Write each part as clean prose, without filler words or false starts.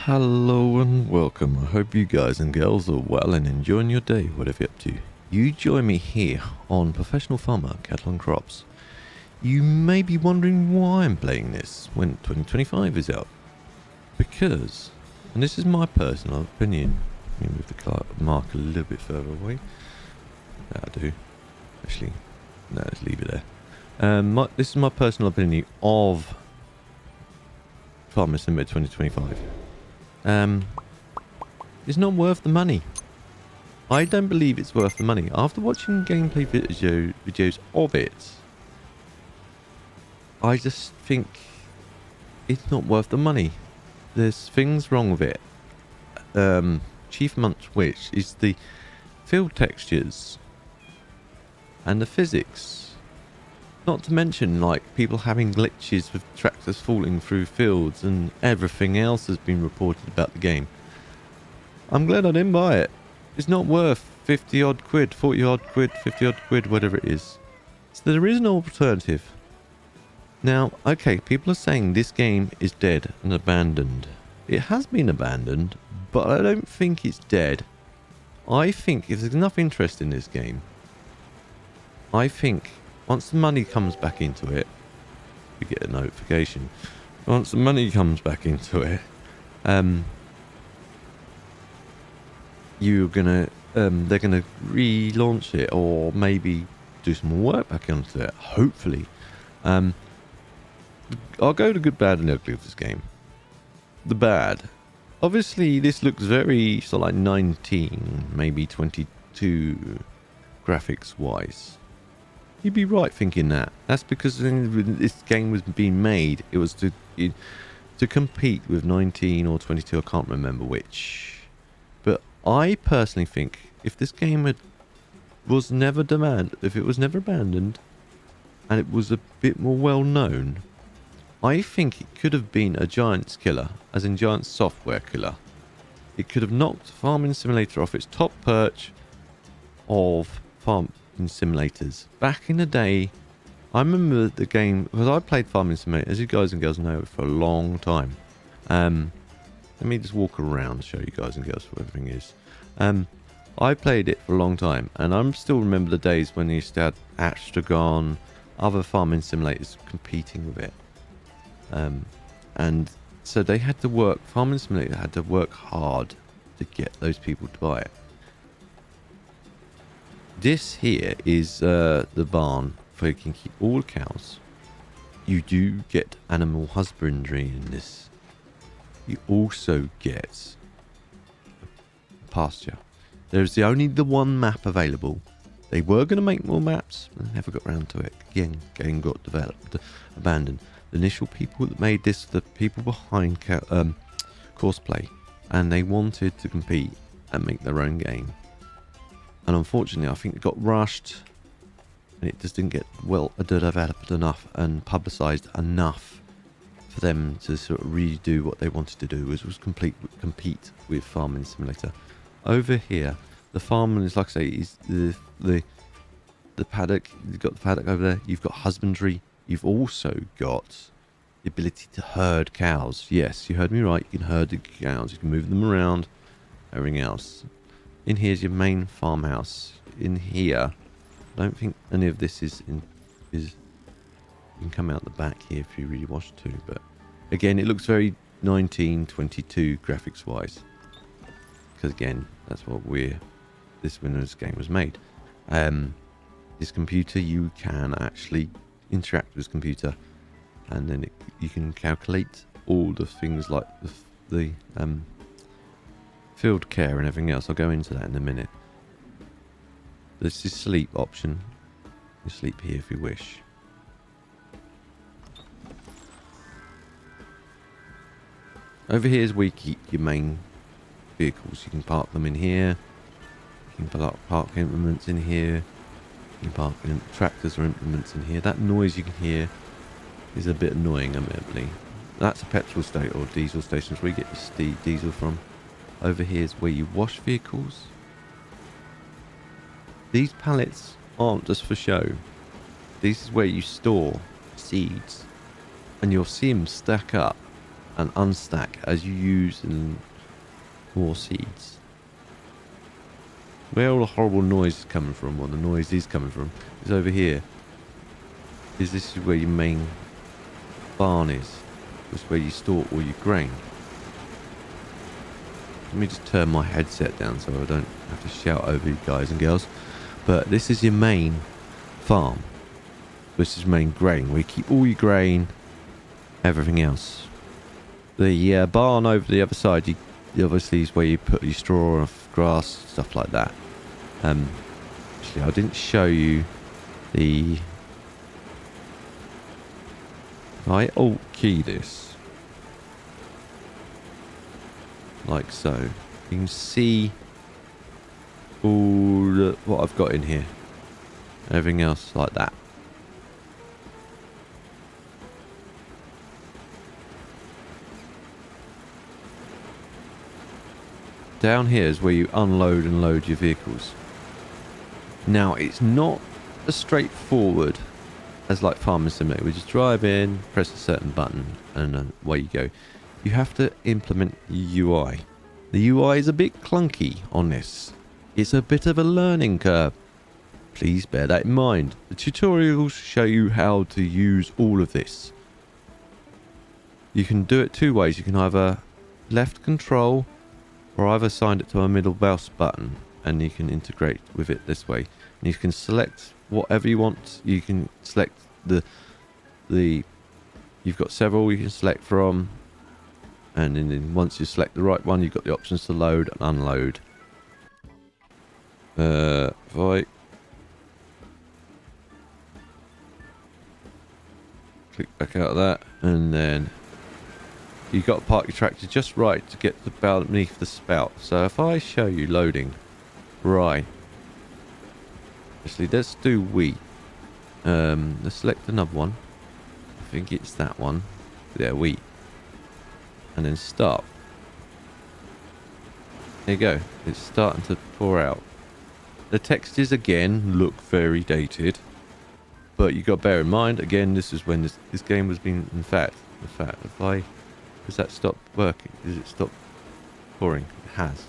Hello and welcome. I hope you guys and girls are well and enjoying your day, whatever you're up to. You join me here on Professional Farmer Cattle and Crops. You may be wondering why I'm playing this when 2025 is out. Because, and this is my personal opinion, let me move the mark a little bit further away. That'll do. Actually, no, let's leave it there. This is my personal opinion of Farming Simulator 2025. It's not worth the money. I don't believe it's worth the money. After watching gameplay videos of it, I just think it's not worth the money. There's things wrong with it. Chief amongst which is the field textures and the physics. Not to mention, like, people having glitches with tractors falling through fields and everything else has been reported about the game. I'm glad I didn't buy it. It's not worth 50 odd quid, 40 odd quid, 50 odd quid, whatever it is. So there is an alternative. Now, okay, people are saying this game is dead and abandoned. It has been abandoned, but I don't think it's dead. I think if there's enough interest in this game, I think once the money comes back into it, you get a notification. Once the money comes back into it, they're gonna relaunch it or maybe do some more work back onto it. Hopefully, I'll go to good, bad, and ugly of this game. The bad, obviously, this looks very sort of like 19, maybe 22 graphics wise. You'd be right thinking that. That's because when this game was being made, it was to compete with 19 or 22. I can't remember which. But I personally think if this game was never abandoned, and it was a bit more well known, I think it could have been a Giants killer, as in Giants software killer. It could have knocked Farming Simulator off its top perch of farming simulators. Back in the day, I remember the game, because I played Farming Simulator, as you guys and girls know, for a long time. Let me just walk around and show you guys and girls what everything is. I played it for a long time, and I still remember the days when you used to have Astragon, other farming simulators competing with it. And so they had to work, Farming Simulator had to work hard to get those people to buy it. This here is the barn where you can keep all cows. You do get animal husbandry in this. You also get pasture. There's only the one map available. They were going to make more maps, but never got around to it. Again, game got abandoned. The initial people that made this, the people behind Courseplay, and they wanted to compete and make their own game. And unfortunately, I think it got rushed, and it just didn't get developed enough and publicised enough for them to sort of redo what they wanted to do, which was compete with Farming Simulator. Over here, the farming is, like I say, is the paddock. You've got the paddock over there. You've got husbandry. You've also got the ability to herd cows. Yes, you heard me right. You can herd the cows. You can move them around. Everything else. In here's your main farmhouse. In here, I don't think any of this is. You can come out the back here if you really want to, but again, it looks very 1922 graphics wise. Because again, that's what this Windows game was made. This computer, you can actually interact with this computer, and then you can calculate all the things like the field care and everything else. I'll go into that in a minute. This is sleep option. You sleep here if you wish. Over here is where you keep your main vehicles. You can park them in here. You can park implements in here. You can park tractors or implements in here. That noise you can hear is a bit annoying, admittedly. That's a petrol station or diesel station. Where you get your diesel from. Over here is where you wash vehicles. These pallets aren't just for show. This is where you store seeds, and you'll see them stack up and unstack as you use more seeds. Where all the horrible noise is coming from, or the noise is coming from, is over here. This is where your main barn is. This is where you store all your grain. Let me just turn my headset down so I don't have to shout over you guys and girls. But this is your main farm. This is main grain, where you keep all your grain, everything else. The barn over the other side, obviously is where you put your straw and grass, stuff like that. Actually, I didn't show you the... If I alt key this, like so, you can see all what I've got in here. Everything else like that. Down here is where you unload and load your vehicles. Now, it's not as straightforward as like Farming Simulator. We just drive in, press a certain button, and away you go. You have to implement UI. The UI is a bit clunky on this. It's a bit of a learning curve. Please bear that in mind. The tutorials show you how to use all of this. You can do it two ways. You can either left control, or I've assigned it to a middle mouse button, and you can integrate with it this way. And you can select whatever you want. You can select you've got several you can select from, and then once you select the right one, you've got the options to load and unload. If I click back out of that, and then you've got to park your tractor just right to get the barrel beneath the spout. So if I show you loading, right. Actually, let's do wheat. Let's select another one. I think it's that one. Yeah, wheat. And then stop. There you go. It's starting to pour out. The textures again look very dated, but you got to bear in mind again, this is when this game was being. In fact, if I does that stop working? Does it stop pouring? It has.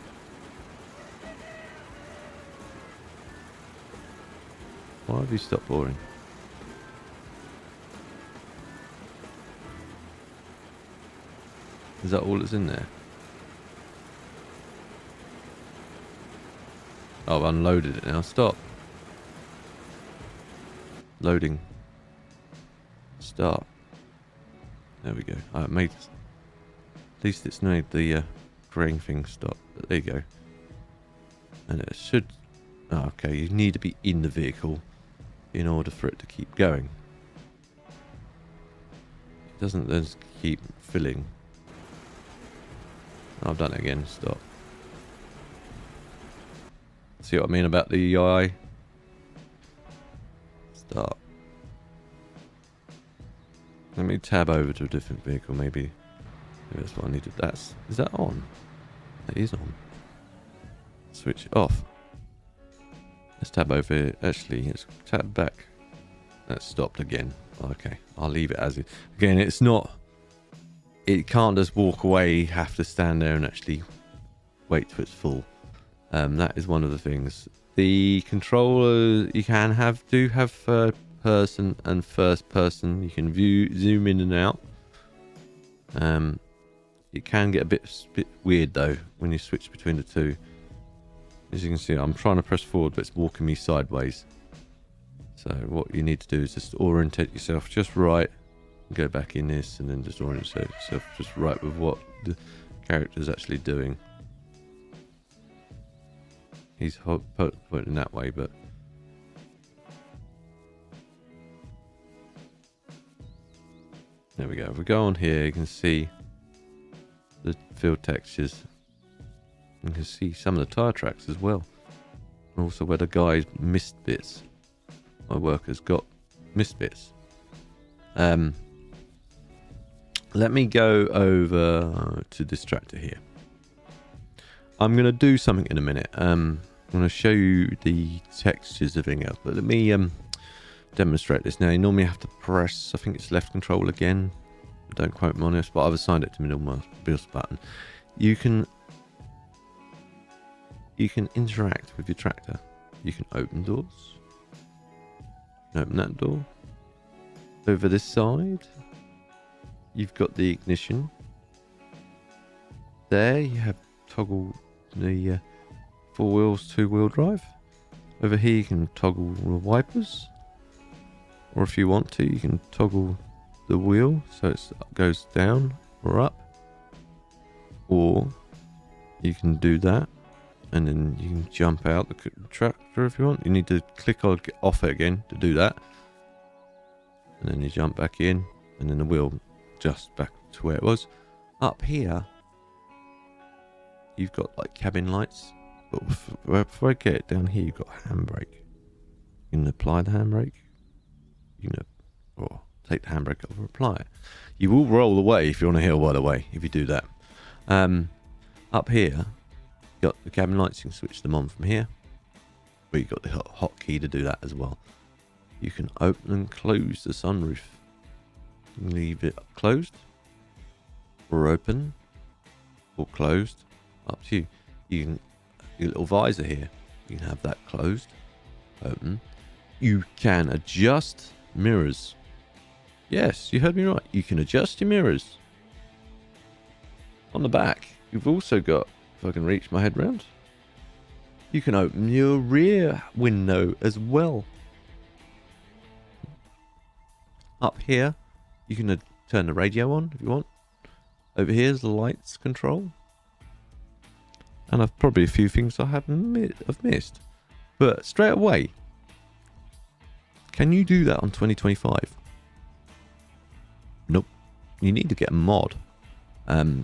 Why have you stopped pouring? Is that all that's in there? Oh, I've unloaded it now. Stop. Loading. Start. There we go. It made. At least it's made the grain thing stop. But there you go. And it should. Oh, okay, you need to be in the vehicle in order for it to keep going. It doesn't then keep filling. I've done it again. Stop. See what I mean about the UI? Start. Let me tab over to a different vehicle. Maybe that's what I needed. Is that on? That is on. Switch it off. Let's tab over here. Actually, let's tab back. That's stopped again. Okay, I'll leave it as it. Again, it's not. It can't just walk away. You have to stand there and actually wait till it's full. That is one of the things. The controller you can do have third person and first person. You can zoom in and out. It can get a bit weird though when you switch between the two. As you can see, I'm trying to press forward, but it's walking me sideways. So what you need to do is just orientate yourself just right. Go back in this, and then just orientate yourself just right with what the character's actually doing. He's pointing that way, but there we go. If we go on here, you can see the field textures. You can see some of the tyre tracks as well. And also where the guys missed bits. My workers got missed bits. Let me go over to this tractor here. I'm going to do something in a minute. I'm going to show you the textures of everything else. But let me demonstrate this now. You normally have to press, I think it's left control again. Don't quote me on this, but I've assigned it to middle mouse button. You can interact with your tractor. You can open doors. Open that door. Over this side, you've got the ignition. There you have toggle the 4 wheels 2-wheel drive. Over here you can toggle the wipers, or if you want to, you can toggle the wheel so it goes down or up, or you can do that and then you can jump out the tractor if you want. You need to click on off it again to do that, and then you jump back in, and then the wheel just back to where it was. Up here you've got like cabin lights, but before I get it down here, you've got a handbrake. You can apply the handbrake, you can or take the handbrake off and apply it. You will roll away if you're on a hill, by the way, if you do that. Up here, you've got the cabin lights. You can switch them on from here, but you've got the hotkey to do that as well. You can open and close the sunroof. You can leave it closed, or open, or closed. Up to you. You can, your little visor here, you can have that closed, open. You can adjust mirrors. Yes, you heard me right. You can adjust your mirrors. On the back, you've also got, if I can reach my head round, you can open your rear window as well. Up here, you can turn the radio on if you want. Over here's the lights control. And I've probably a few things I haven't I've missed. But straight away, can you do that on 2025? Nope. You need to get a mod.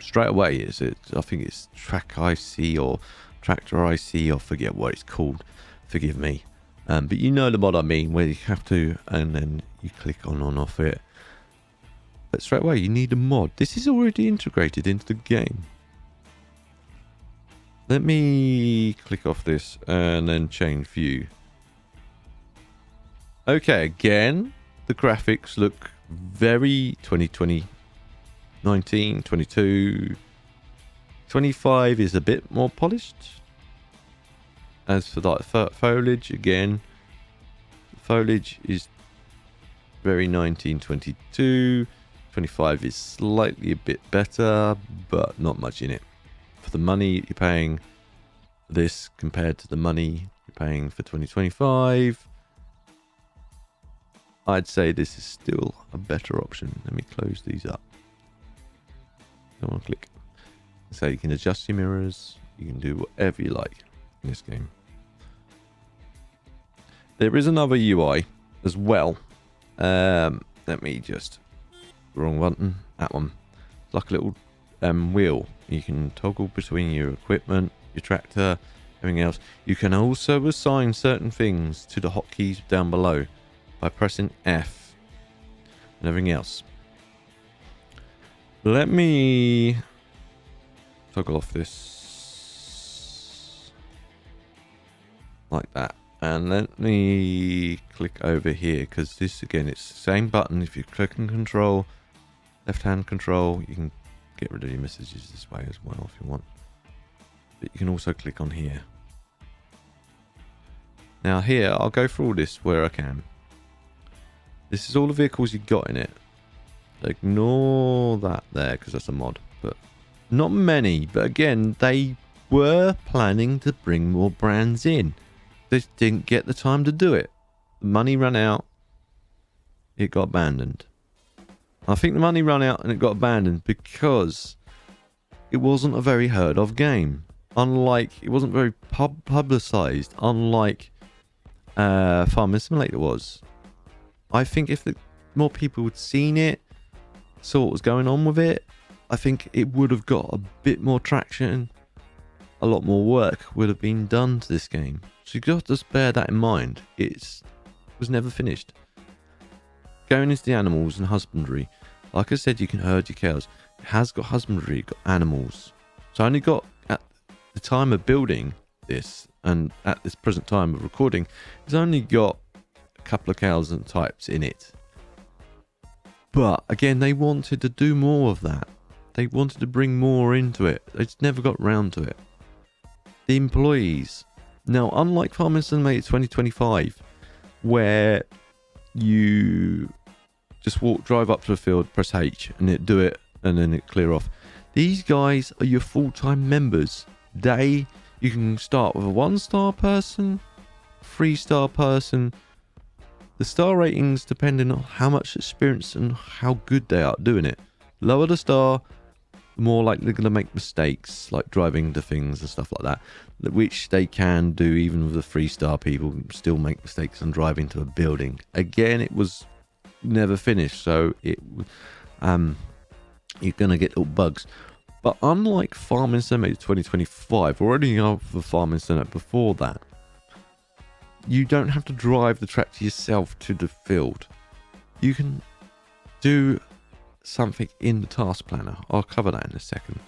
Straight away, I think it's Track IC or Tractor IC, I forget what it's called. Forgive me. But you know the mod I mean, where you have to, and then you click on off it. But straight away, you need a mod. This is already integrated into the game. Let me click off this and then change view. Okay, again, the graphics look very 2020, 19, 22. 25 is a bit more polished. As for like foliage, again, foliage is very 1922. 25 is slightly a bit better, but not much in it. For the money you're paying for this compared to the money you're paying for 2025, I'd say this is still a better option. Let me close these up. Come on, click. So you can adjust your mirrors. You can do whatever you like in this game. There is another UI as well. Let me just... Wrong button. That one. It's like a little wheel. You can toggle between your equipment, your tractor, everything else. You can also assign certain things to the hotkeys down below by pressing F and everything else. Let me toggle off this like that, and let me click over here, because this again, it's the same button. If you click and control, left hand control, you can get rid of your messages this way as well if you want, but you can also click on here. Now here, I'll go through all this where I can. This is all the vehicles you got in it. Ignore that there because that's a mod, but not many. But again, they were planning to bring more brands in. They didn't get the time to do it. The money ran out. It got abandoned. I think the money ran out and it got abandoned because it wasn't a very heard of game. Unlike, it wasn't very publicized, unlike Farming Simulator was. I think if more people had seen it, saw what was going on with it, I think it would have got a bit more traction. A lot more work would have been done to this game. So you've got to just bear that in mind. It was never finished. Going into the animals and husbandry. Like I said, you can herd your cows. It has got husbandry, got animals. So I only got, at the time of building this, and at this present time of recording, it's only got a couple of cows and types in it. But again, they wanted to do more of that. They wanted to bring more into it. They just never got round to it. The employees. Now, unlike Farming Simulator 2025, where you just drive up to a field, press H, and it do it, and then it clear off. These guys are your full-time members. You can start with a 1-star person, 3-star person. The star ratings depending on how much experience and how good they are doing it. Lower the star, the more likely they're going to make mistakes, like driving to things and stuff like that, which they can do even with the 3-star people, still make mistakes on driving to a building. Again, it was never finished, so you're going to get little bugs. But unlike Farming Simulator 2025, or any other Farming Simulator before that, you don't have to drive the tractor yourself to the field. You can do something in the task planner. I'll cover that in a second.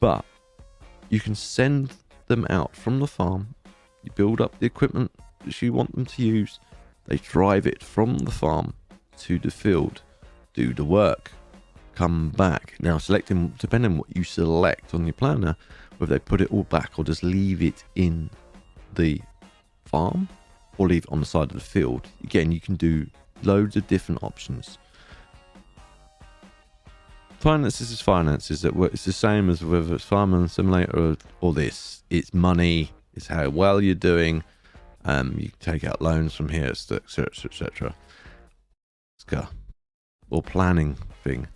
But you can send them out from the farm. You build up the equipment that you want them to use. They drive it from the farm to the field, do the work, come back. Now, selecting, depending on what you select on your planner, whether they put it all back or just leave it in the farm or leave it on the side of the field. Again, you can do loads of different options. Finances is finances. It's the same as whether it's Farming Simulator or this. It's money. It's how well you're doing. You take out loans from here, etc., etc. Or planning thing.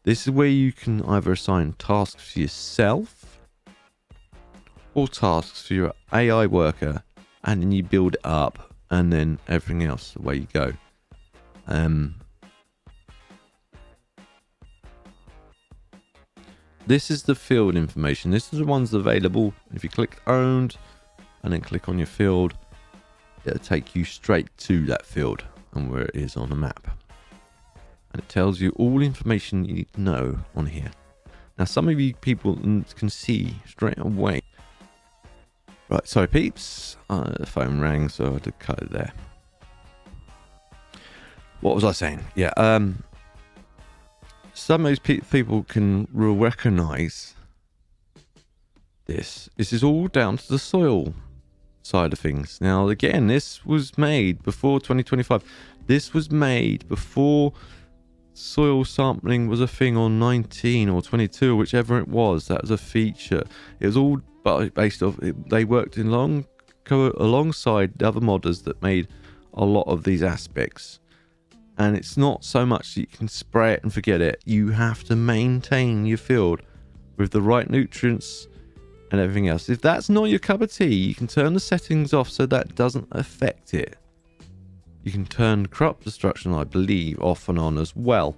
This is where you can either assign tasks for yourself or tasks for your AI worker, and then you build it up, and then everything else, away you go. This is the field information. This is the ones available. If you click owned and then click on your field, it'll take you straight to that field and where it is on the map. And it tells you all information you need to know on here. Now, some of you people can see straight away. Right, sorry peeps, the phone rang, so I had to cut it there. What was I saying? Yeah, some of those people can recognize this. This is all down to the soil side of things. Now, again, this was made before 2025. This was made before soil sampling was a thing on 19 or 22, whichever it was. That was a feature. It was all based off. They worked alongside the other modders that made a lot of these aspects. And it's not so much that you can spray it and forget it. You have to maintain your field with the right nutrients and everything else. If that's not your cup of tea, you can turn the settings off so that doesn't affect it. You can turn crop destruction, I believe, off and on as well.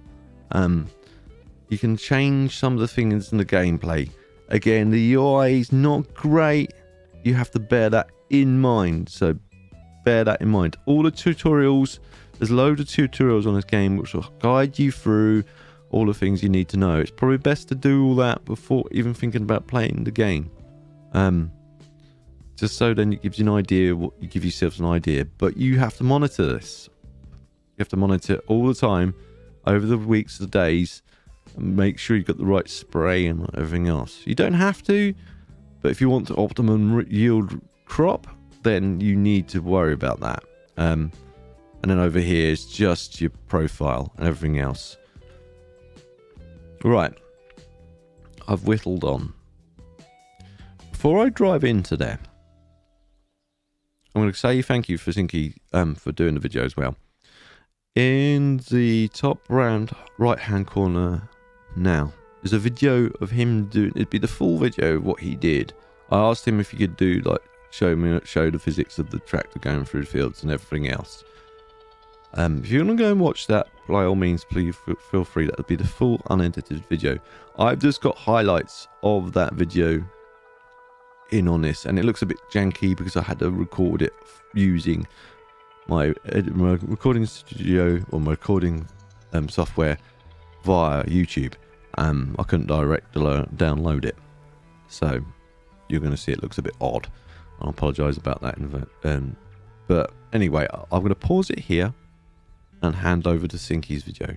You can change some of the things in the gameplay. Again, the UI is not great. You have to bear that in mind. So bear that in mind. All the tutorials, there's loads of tutorials on this game which will guide you through all the things you need to know. It's probably best to do all that before even thinking about playing the game. Just so then it gives you an idea, you give yourself an idea. But you have to monitor this. You have to monitor it all the time, over the weeks, the days, and make sure you've got the right spray and everything else. You don't have to, but if you want to optimum yield crop, then you need to worry about that. And then over here is just your profile and everything else. Right, I've whittled on. Before I drive into there, I'm going to say thank you for Zinky for doing the video as well. In the top round right hand corner now, there's a video of him doing, it'd be the full video of what he did. I asked him if he could do, like, show the physics of the tractor going through the fields and everything else. If you want to go and watch that, by all means, please feel free. That would be the full unedited video. I've just got highlights of that video in on this, and it looks a bit janky because I had to record it using my recording studio or my recording software via YouTube. I couldn't download it, so you're going to see it looks a bit odd. I apologise about that. But anyway, I'm going to pause it here and hand over to Sinky's video.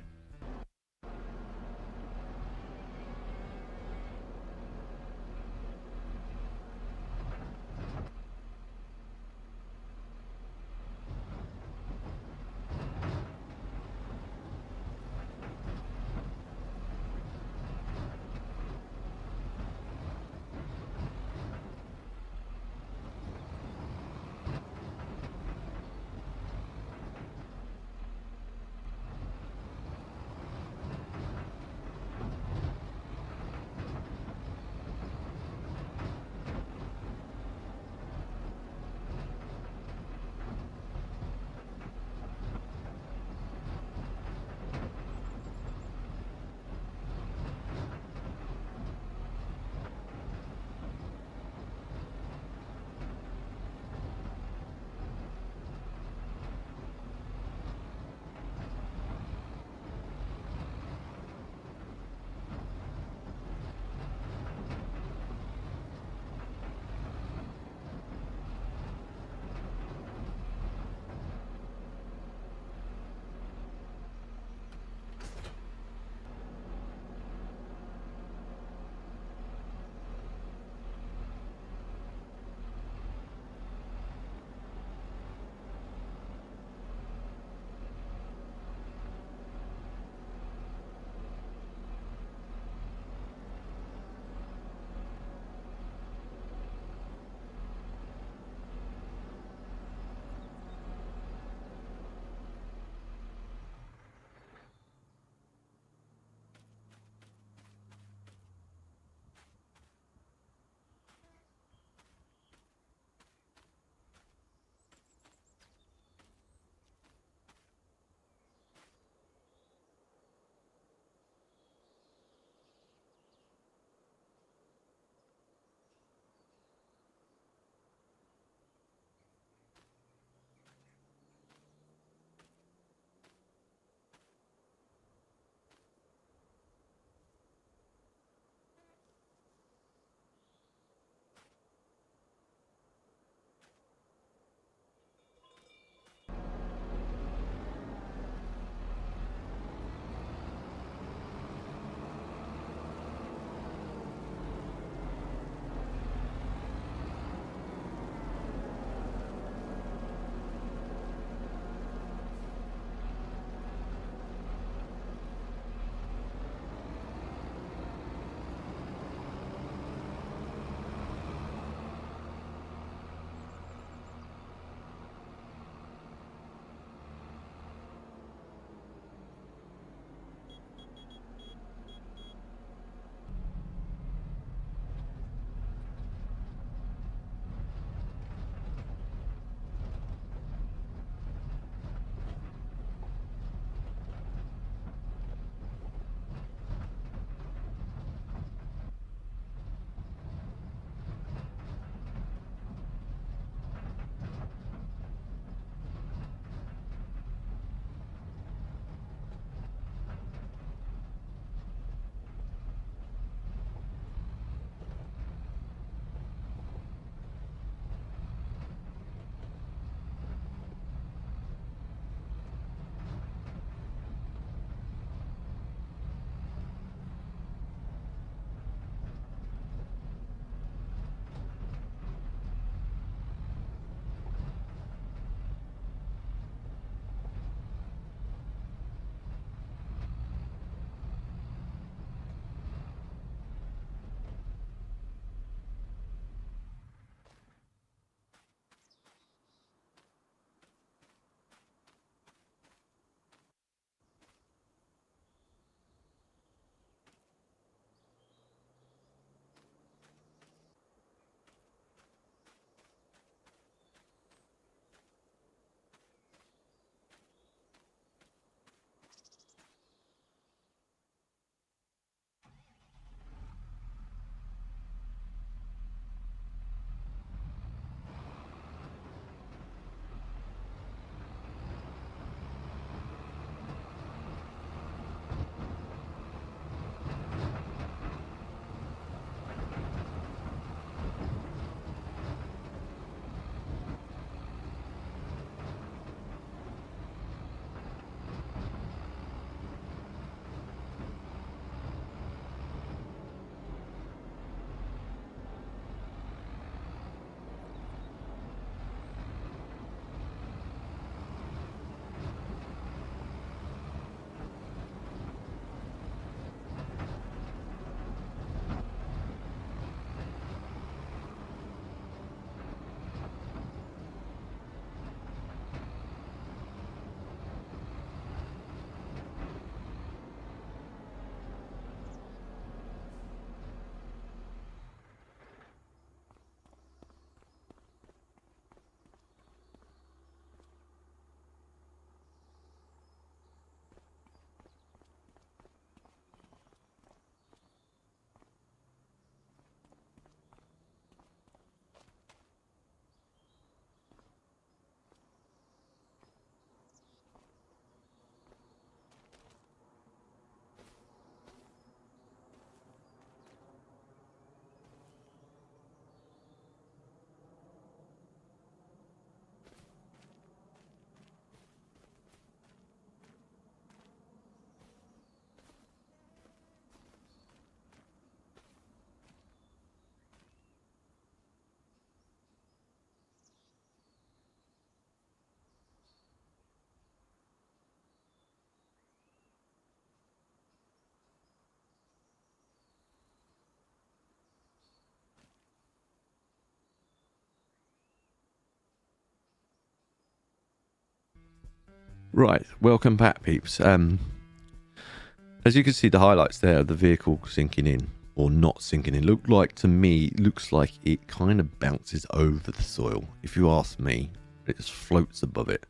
Right, welcome back, peeps. As you can see, the highlights there of the vehicle sinking in or not sinking in looks like it kind of bounces over the soil. If you ask me, it just floats above it.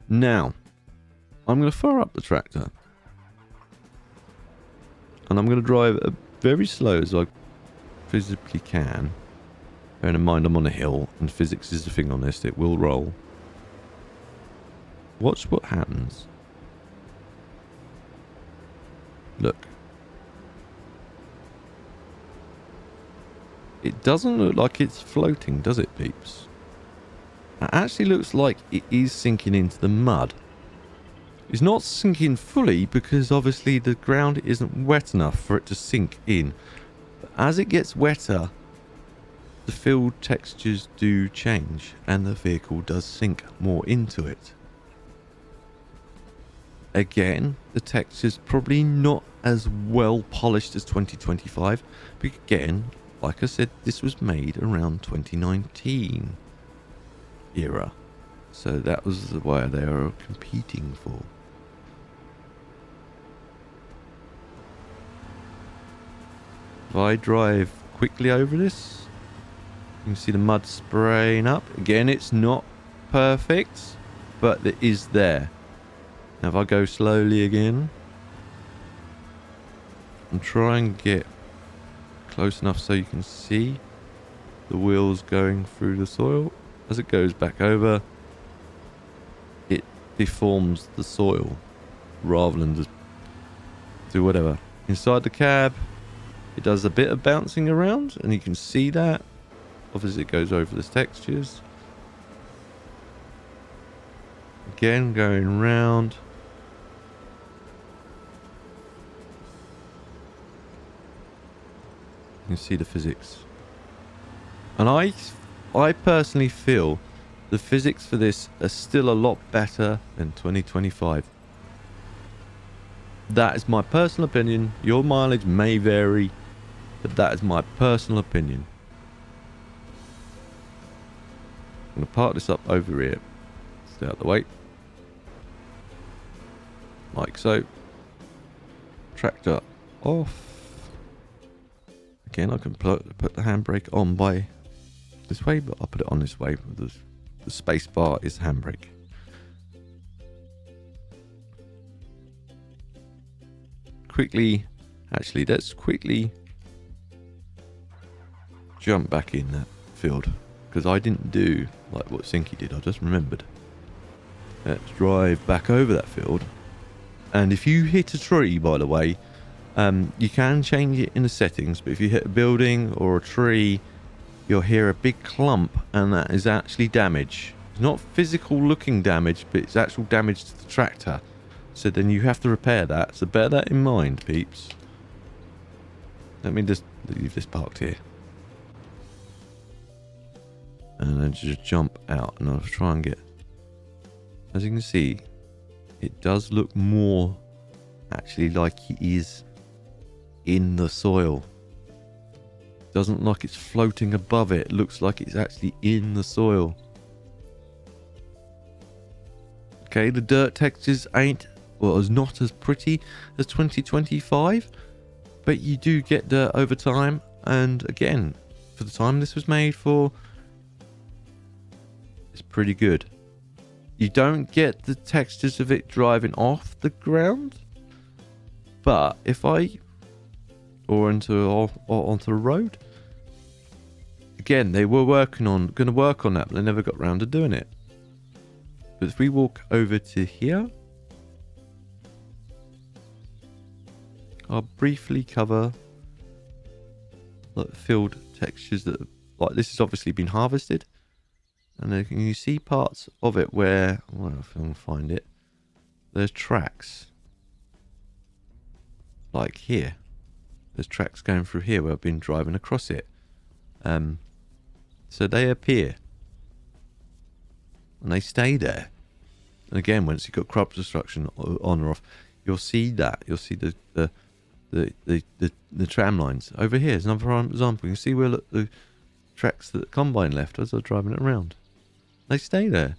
Now, I'm going to fire up the tractor and I'm going to drive very slow as I physically can. Bearing in mind I'm on a hill and physics is the thing on this, it will roll. Watch what happens. Look. It doesn't look like it's floating, does it, peeps? It actually looks like it is sinking into the mud. It's not sinking fully because obviously the ground isn't wet enough for it to sink in. But as it gets wetter, the field textures do change and the vehicle does sink more into it. Again, the texture's probably not as well polished as 2025, but again, like I said, this was made around 2019 era, so that was the way they were competing for. If I drive quickly over this, you can see the mud spraying up. Again, it's not perfect, but it is there. Now if I go slowly again and try and get close enough so you can see the wheels going through the soil, as it goes back over, it deforms the soil rather than just do whatever. Inside the cab, it does a bit of bouncing around and you can see that. Obviously it goes over the textures. Again, going round. You can see the physics, and I personally feel the physics for this are still a lot better than 2025. That is my personal opinion. Your mileage may vary, but that is my personal opinion. I'm going to park this up over here, stay out of the way, like so. Tractor off. Again, I can put the handbrake on by this way, but I'll put it on this way. The space bar is the handbrake. Let's quickly jump back in that field, because I didn't do like what Sinky did, I just remembered. Let's drive back over that field. And if you hit a tree, by the way, you can change it in the settings, but if you hit a building or a tree, you'll hear a big clump, and that is actually damage. It's not physical looking damage, but it's actual damage to the tractor. So then you have to repair that. So bear that in mind, peeps. Let me just leave this parked here. And then just jump out, and I'll try and get... As you can see, it does look more actually like he is in the soil. Doesn't look like it's floating above it. It looks like it's actually in the soil. Okay, the dirt textures is not as pretty as 2025, but you do get dirt over time, and again, for the time this was made for, it's pretty good. You don't get the textures of it driving off the ground, but if onto the road. Again, they were going to work on that, but they never got around to doing it. But if we walk over to here, I'll briefly cover the field textures that, like, this has obviously been harvested, and then you see parts of it where, well, if I can find it, there's tracks, like here. There's tracks going through here where I've been driving across it. So they appear. And they stay there. And again, once you've got crop destruction on or off, you'll see that. You'll see the tram lines. Over here is another example. You can see where the tracks that the combine left as they're driving it around. They stay there.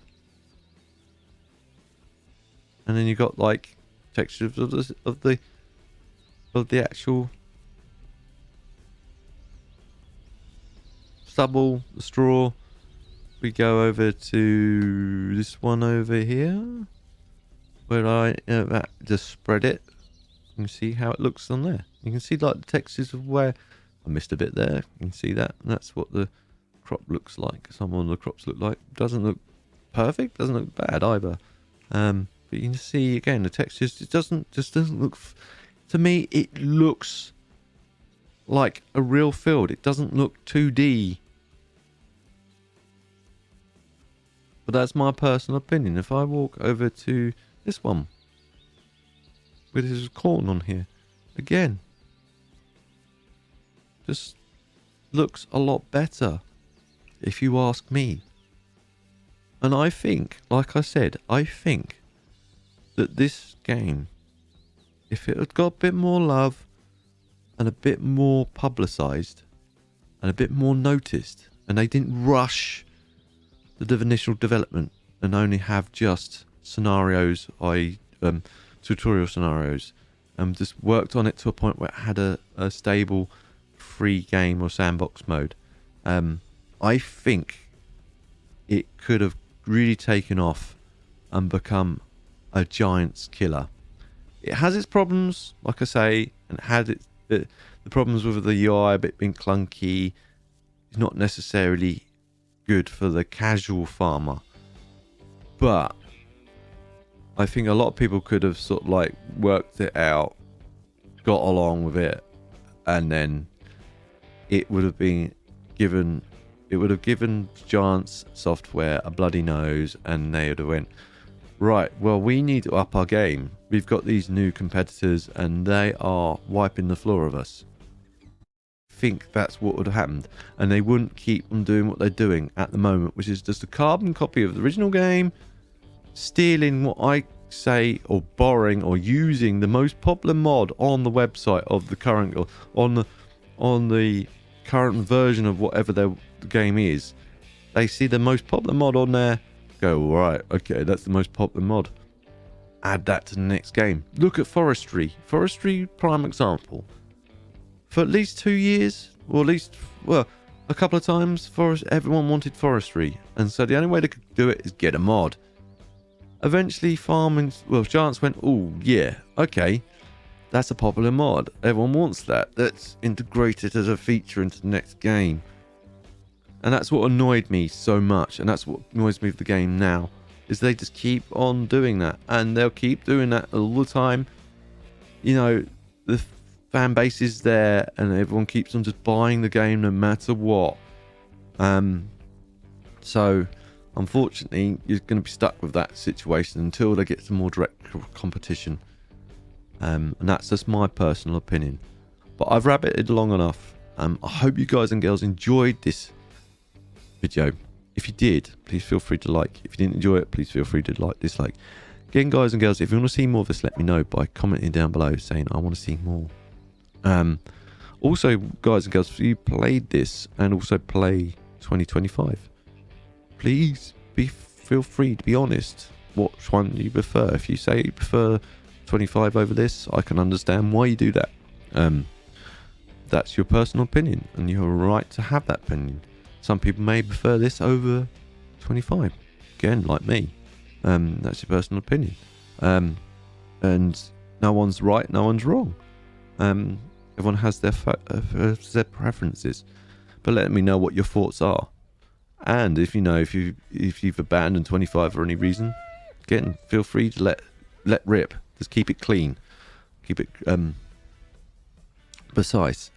and then you got like textures of the actual stubble, the straw. We go over to this one over here, where I just spread it. You can see how it looks on there. You can see like the textures of where I missed a bit there. You can see that. And that's what the crop looks like. Some of the crops look like. Doesn't look perfect. Doesn't look bad either. But you can see again the textures. It doesn't look. To me, it looks like a real field. It doesn't look 2D. But that's my personal opinion. If I walk over to this one, with his corn on here, again, just looks a lot better, if you ask me. And I think, like I said, I think that this game, if it had got a bit more love and a bit more publicised and a bit more noticed, and they didn't rush the initial development and only have just scenarios, tutorial scenarios, and just worked on it to a point where it had a stable free game or sandbox mode, I think it could have really taken off and become a giant's killer. It has its problems, like I say, and it had the problems with the UI a bit being clunky. It's not necessarily good for the casual farmer, but I think a lot of people could have sort of like worked it out, got along with it, and then it would have given Giants Software a bloody nose, and they would have went, right, well, we need to up our game. We've got these new competitors and they are wiping the floor of us. Think that's what would have happened, and they wouldn't keep on doing what they're doing at the moment, which is just a carbon copy of the original game, stealing what I say, or borrowing or using the most popular mod on the website of the current, or on the current version of whatever their game is. They see the most popular mod on there, go, all right, okay, that's the most popular mod, add that to the next game. Look at Forestry, prime example. For at least 2 years, or at least, well, a couple of times, everyone wanted Forestry, and so the only way they could do it is get a mod. Eventually, Giants went, oh yeah, okay, that's a popular mod. Everyone wants that. Let's integrate it as a feature into the next game. And that's what annoyed me so much, and that's what annoys me with the game now, is they just keep on doing that, and they'll keep doing that all the time. You know, the fan base is there, and everyone keeps on just buying the game no matter what. So unfortunately, you're going to be stuck with that situation until they get some more direct competition. And that's just my personal opinion. But I've rabbited long enough. I hope you guys and girls enjoyed this video. If you did, please feel free to like. If you didn't enjoy it, please feel free to dislike. Again, guys and girls, if you want to see more of this, let me know by commenting down below saying I want to see more. Also, guys and girls, if you played this and also play 2025, please feel free to be honest which one you prefer. If you say you prefer 25 over this, I can understand why you do that. That's your personal opinion, and you have a right to have that opinion. Some people may prefer this over 25. Again, like me. That's your personal opinion. And no one's right, no one's wrong. Everyone has their preferences. But let me know what your thoughts are. And if you've abandoned 25 for any reason, again, feel free to let rip. Just keep it clean. Keep it precise.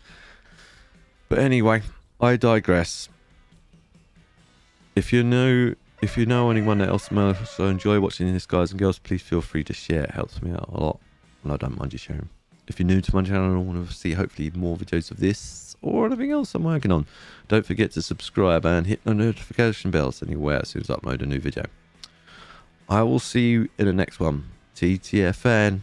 But anyway, I digress. If you know anyone else who also enjoy watching this, guys and girls, please feel free to share. It helps me out a lot, and I don't mind you sharing. If you're new to my channel and want to see hopefully more videos of this or anything else I'm working on, don't forget to subscribe and hit the notification bell so you're aware as soon as I upload a new video. I will see you in the next one. TTFN.